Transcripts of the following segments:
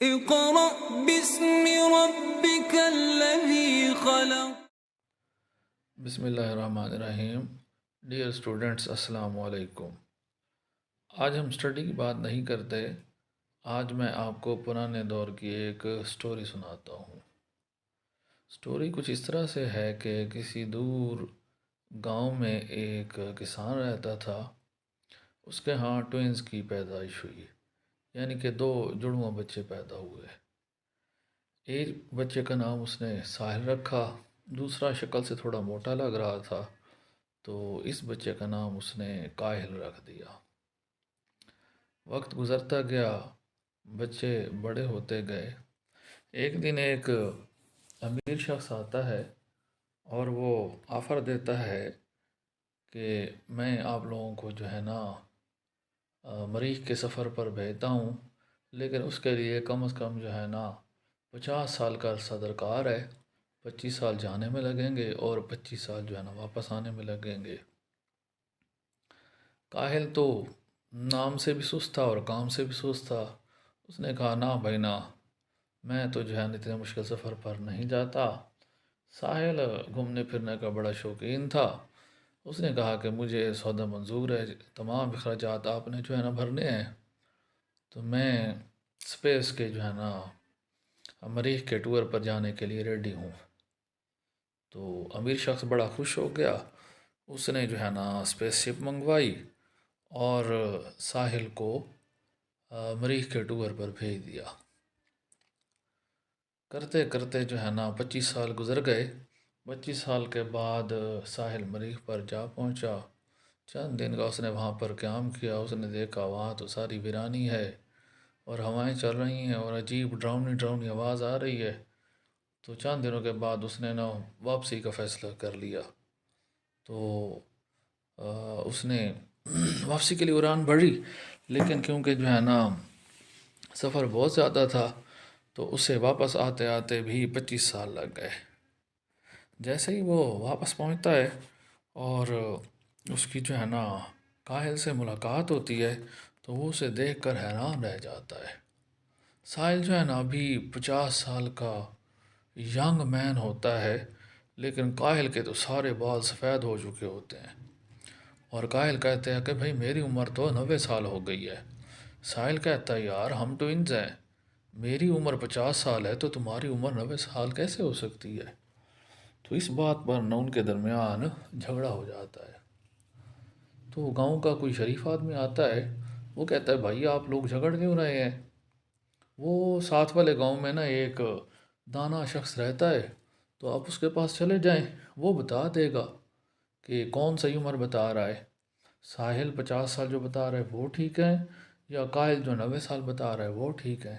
اقرأ باسم ربك الذي خلق. بسم اللہ الرحمن الرحیم. ڈیئر اسٹوڈنٹس، السلام علیکم. آج ہم اسٹڈی کی بات نہیں کرتے. آج میں آپ کو پرانے دور کی ایک سٹوری سناتا ہوں. سٹوری کچھ اس طرح سے ہے کہ کسی دور گاؤں میں ایک کسان رہتا تھا. اس کے ہاں ٹوینز کی پیدائش ہوئی، یعنی کہ دو جڑواں بچے پیدا ہوئے. ایک بچے کا نام اس نے ساحل رکھا، دوسرا شکل سے تھوڑا موٹا لگ رہا تھا، تو اس بچے کا نام اس نے کاہل رکھ دیا. وقت گزرتا گیا، بچے بڑے ہوتے گئے. ایک دن ایک امیر شخص آتا ہے اور وہ آفر دیتا ہے کہ میں آپ لوگوں کو جو ہے نا مریخ کے سفر پر بھیجتا ہوں، لیکن اس کے لیے کم از کم جو ہے نا 50 سال کا عرصہ درکار ہے. 25 سال جانے میں لگیں گے اور 25 سال جو ہے نا واپس آنے میں لگیں گے. کاہل تو نام سے بھی سست تھا اور کام سے بھی سست تھا. اس نے کہا نا بھائی نا، میں تو جو ہے اتنے مشکل سفر پر نہیں جاتا. ساحل گھومنے پھرنے کا بڑا شوقین تھا. اس نے کہا کہ مجھے سودا منظور ہے، تمام اخراجات آپ نے جو ہے نا بھرنے ہیں، تو میں اسپیس کے جو ہے نا مریخ کے ٹور پر جانے کے لیے ریڈی ہوں. تو امیر شخص بڑا خوش ہو گیا. اس نے جو ہے نا اسپیس شپ منگوائی اور ساحل کو مریخ کے ٹور پر بھیج دیا. کرتے کرتے جو ہے نا 25 سال گزر گئے. 25 سال کے بعد ساحل مریخ پر جا پہنچا. چند دن کا اس نے وہاں پر قیام کیا. اس نے دیکھا وہاں تو ساری ویرانی ہے اور ہوائیں چل رہی ہیں اور عجیب ڈراؤنی ڈراؤنی آواز آ رہی ہے. تو چند دنوں کے بعد اس نے نا واپسی کا فیصلہ کر لیا. تو اس نے واپسی کے لیے اڑان بھری، لیکن کیونکہ جو ہے نا سفر بہت زیادہ تھا تو اسے واپس آتے آتے بھی 25 سال لگ گئے. جیسے ہی وہ واپس پہنچتا ہے اور اس کی جو ہے نا کاہل سے ملاقات ہوتی ہے تو وہ اسے دیکھ کر حیران رہ جاتا ہے. ساحل جو ہے نا ابھی 50 سال کا ینگ مین ہوتا ہے، لیکن کاہل کے تو سارے بال سفید ہو چکے ہوتے ہیں. اور کاہل کہتے ہیں کہ بھائی میری عمر تو 90 سال ہو گئی ہے. ساحل کہتا ہے یار ہم ٹوئنز ہیں، میری عمر 50 سال ہے تو تمہاری عمر 90 سال کیسے ہو سکتی ہے؟ تو اس بات پر نہ ان کے درمیان جھگڑا ہو جاتا ہے. تو گاؤں کا کوئی شریف آدمی آتا ہے، وہ کہتا ہے بھائی آپ لوگ جھگڑ کیوں رہے ہیں؟ وہ ساتھ والے گاؤں میں نا ایک دانا شخص رہتا ہے، تو آپ اس کے پاس چلے جائیں، وہ بتا دے گا کہ کون صحیح عمر بتا رہا ہے. ساحل 50 سال جو بتا رہا ہے وہ ٹھیک ہے یا کاہل جو 90 سال بتا رہا ہے وہ ٹھیک ہے.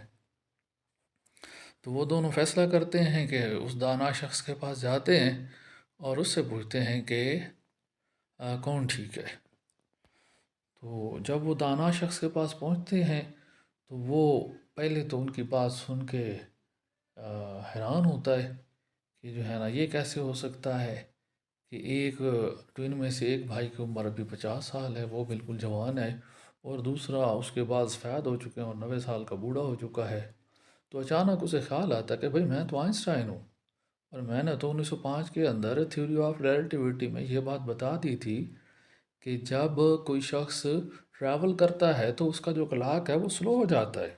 تو وہ دونوں فیصلہ کرتے ہیں کہ اس دانا شخص کے پاس جاتے ہیں اور اس سے پوچھتے ہیں کہ کون ٹھیک ہے. تو جب وہ دانا شخص کے پاس پہنچتے ہیں تو وہ پہلے تو ان کی بات سن کے حیران ہوتا ہے کہ جو ہے نا یہ کیسے ہو سکتا ہے کہ ایک ٹوین میں سے ایک بھائی کی عمر ابھی 50 سال ہے، وہ بالکل جوان ہے، اور دوسرا اس کے بعد سفید ہو چکے ہیں اور 90 سال کا بوڑھا ہو چکا ہے. تو اچانک اسے خیال آتا ہے کہ بھائی میں تو آئنسٹائن ہوں اور میں نے تو 1905 کے اندر تھیوری آف ریلیٹیوٹی میں یہ بات بتا دی تھی کہ جب کوئی شخص ٹریول کرتا ہے تو اس کا جو کلاک ہے وہ سلو ہو جاتا ہے،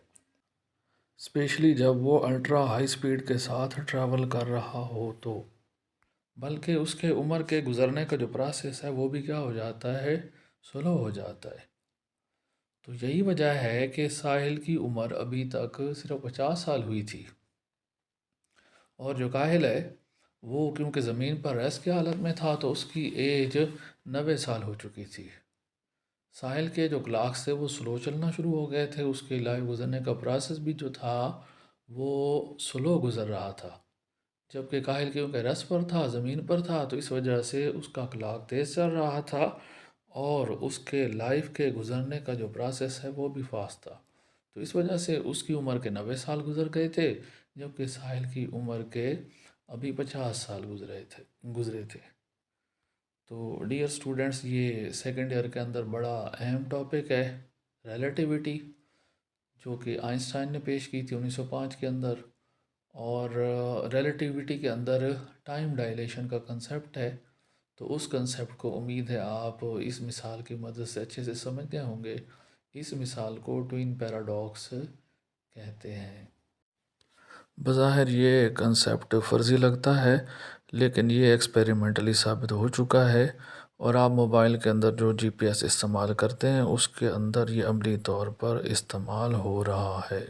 اسپیشلی جب وہ الٹرا ہائی سپیڈ کے ساتھ ٹریول کر رہا ہو. تو بلکہ اس کے عمر کے گزرنے کا جو پروسیس ہے وہ بھی کیا ہو جاتا ہے، سلو ہو جاتا ہے. تو یہی وجہ ہے کہ ساحل کی عمر ابھی تک صرف 50 سال ہوئی تھی، اور جو کاہل ہے وہ کیونکہ زمین پر ریسٹ کی حالت میں تھا تو اس کی ایج 90 سال ہو چکی تھی. ساحل کے جو کلاکس تھے وہ سلو چلنا شروع ہو گئے تھے، اس کے لائف گزرنے کا پروسیس بھی جو تھا وہ سلو گزر رہا تھا. جبکہ کاہل کیونکہ ریسٹ پر تھا، زمین پر تھا، تو اس وجہ سے اس کا کلاک تیز چل رہا تھا اور اس کے لائف کے گزرنے کا جو پروسیس ہے وہ بھی فاسٹ تھا. تو اس وجہ سے اس کی عمر کے 90 سال گزر گئے تھے، جبکہ ساحل کی عمر کے ابھی 50 سال گزرے تھے. تو ڈیئر اسٹوڈنٹس، یہ سیکنڈ ایئر کے اندر بڑا اہم ٹاپک ہے ریلیٹیوٹی، جو کہ آئنسٹائن نے پیش کی تھی 1905 کے اندر، اور ریلیٹیوٹی کے اندر ٹائم ڈائلیشن کا کنسیپٹ ہے۔ تو اس کنسیپٹ کو امید ہے آپ اس مثال کی مدد سے اچھے سے سمجھ گئے ہوں گے۔ اس مثال کو ٹوین پیراڈاکس کہتے ہیں۔ بظاہر یہ کنسیپٹ فرضی لگتا ہے، لیکن یہ ایکسپیریمنٹلی ثابت ہو چکا ہے، اور آپ موبائل کے اندر جو GPS استعمال کرتے ہیں اس کے اندر یہ عملی طور پر استعمال ہو رہا ہے۔